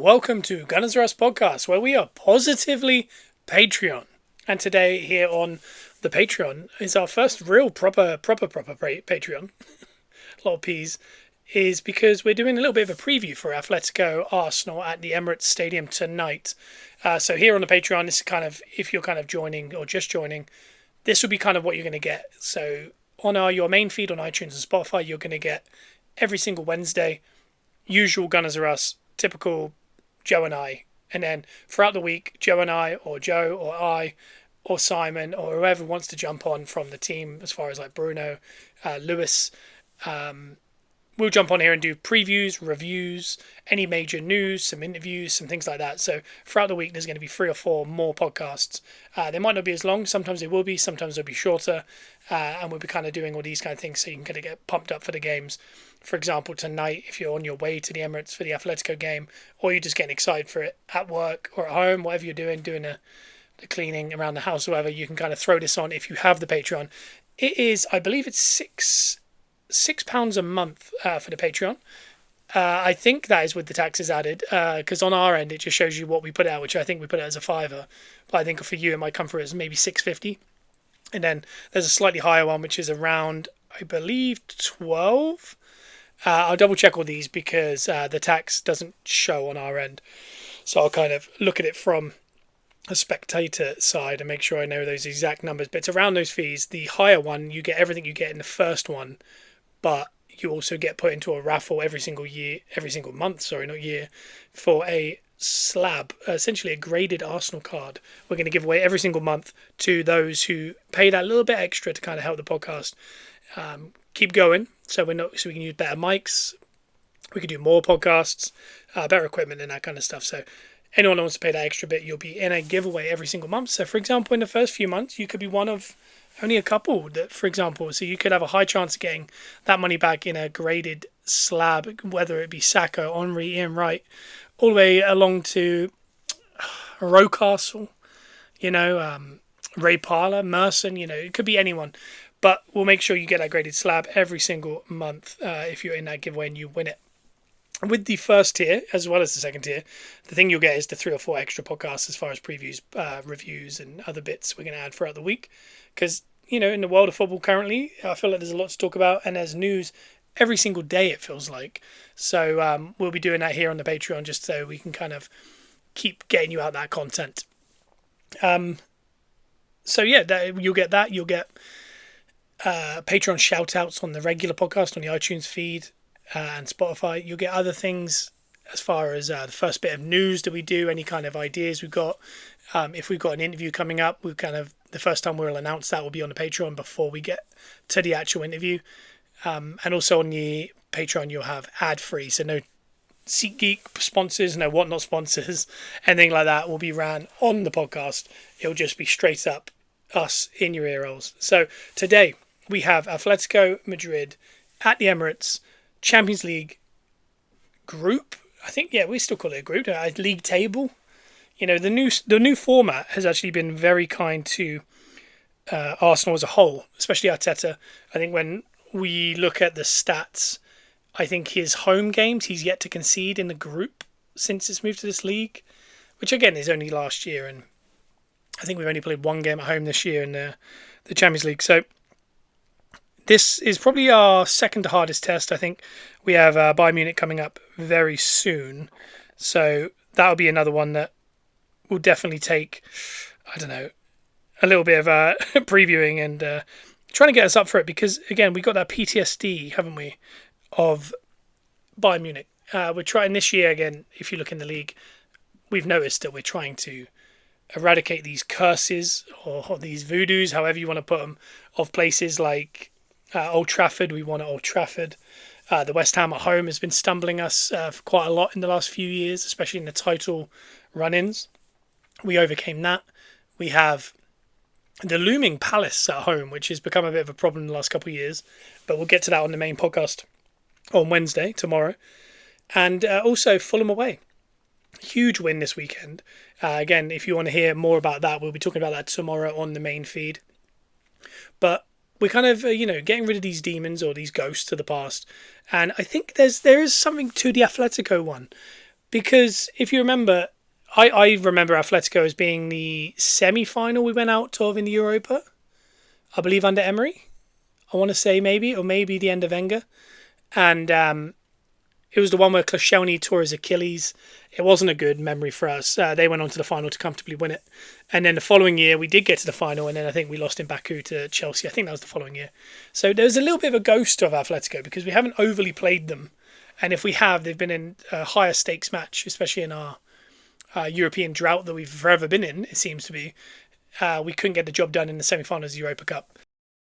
welcome to Gunners R Us podcast, where we are positively Patreon. And today here on the Patreon is our first real proper Patreon. A lot of P's. Is because we're doing a little bit of a preview for Athletico Arsenal at the Emirates Stadium tonight. So here on the Patreon, this is kind of, if you're kind of joining or just joining, this will be kind of what you're going to get. So on your main feed on iTunes and Spotify, you're going to get every single Wednesday, usual Gunners R Us, typical Joe and I. And then throughout the week, Joe and I, or Joe, or I, or Simon, or whoever wants to jump on from the team, as far as like Bruno, Lewis, we'll jump on here and do previews, reviews, any major news, some interviews, some things like that. So throughout the week, there's going to be 3 or 4 more podcasts. They might not be as long. Sometimes they will be. Sometimes they'll be shorter. And we'll be kind of doing all these kind of things so you can kind of get pumped up for the games. For example, tonight, if you're on your way to the Emirates for the Athletico game, or you're just getting excited for it at work or at home, whatever you're doing the cleaning around the house or whatever, you can kind of throw this on if you have the Patreon. It is, I believe it's £6 a month for the Patreon. I think that is with the taxes added, because on our end it just shows you what we put out, which I think we put out as a £5, but I think for you it might come through as maybe £6.50. And then there's a slightly higher one which is around, I believe, 12. I'll double check all these because the tax doesn't show on our end, so I'll kind of look at it from a spectator side and make sure I know those exact numbers. But it's around those fees. The higher one, you get everything you get in the first one, but you also get put into a raffle every single month, for a slab, essentially a graded Arsenal card. We're going to give away every single month to those who pay that little bit extra to kind of help the podcast keep going. So we can use better mics, we could do more podcasts, better equipment and that kind of stuff. So anyone who wants to pay that extra bit, you'll be in a giveaway every single month. So for example, in the first few months, you could be one of only a couple that, for example, so you could have a high chance of getting that money back in a graded slab, whether it be Saka, Henry, Ian Wright, all the way along to Rocastle, Ray Parler, Merson, it could be anyone. But we'll make sure you get that graded slab every single month if you're in that giveaway and you win it. With the first tier, as well as the second tier, the thing you'll get is the 3 or 4 extra podcasts as far as previews, reviews, and other bits we're going to add throughout the week. Because, in the world of football currently, I feel like there's a lot to talk about, and there's news every single day, it feels like. So we'll be doing that here on the Patreon just so we can kind of keep getting you out that content. You'll get that. You'll get Patreon shout-outs on the regular podcast on the iTunes feed and Spotify. You'll get other things as far as the first bit of news that we do, any kind of ideas we've got. If we've got an interview coming up, the first time we'll announce that will be on the Patreon before we get to the actual interview. And also on the Patreon, you'll have ad-free, so no SeatGeek sponsors, no Whatnot sponsors, anything like that will be ran on the podcast. It'll just be straight up us in your ear holes. So today we have Athletico Madrid at the Emirates, Champions League group. I think, we still call it a group, a league table. The new format has actually been very kind to Arsenal as a whole, especially Arteta. I think when we look at the stats, I think his home games, he's yet to concede in the group since it's moved to this league, which again is only last year, and I think we've only played 1 game at home this year in the Champions League. So this is probably our second hardest test. I think we have Bayern Munich coming up very soon, so that'll be another one that will definitely take, a little bit of previewing and trying to get us up for it, because again, we got that PTSD, haven't we, of Bayern Munich. We're trying this year again. If you look in the league, we've noticed that we're trying to eradicate these curses or these voodoos, however you want to put them, of places like Old Trafford. We want Old Trafford. The West Ham at home has been stumbling us for quite a lot in the last few years, especially in the title run-ins. We overcame that. We have the looming Palace at home, which has become a bit of a problem in the last couple of years, but we'll get to that on the main podcast on Wednesday, tomorrow. And also Fulham away. Huge win this weekend. Again, if you want to hear more about that, we'll be talking about that tomorrow on the main feed. But we're kind of, getting rid of these demons or these ghosts of the past. And I think there is something to the Athletico one. Because if you remember, I remember Atletico as being the semi-final we went out of in the Europa. I believe under Emery. I want to say maybe, or maybe the end of Wenger. And it was the one where Koscielny tore his Achilles. It wasn't a good memory for us. They went on to the final to comfortably win it. And then the following year, we did get to the final, and then I think we lost in Baku to Chelsea. I think that was the following year. So there's a little bit of a ghost of Atletico because we haven't overly played them. And if we have, they've been in a higher stakes match, especially in our European drought that we've forever been in, it seems to be. We couldn't get the job done in the semi-finals of the Europa Cup.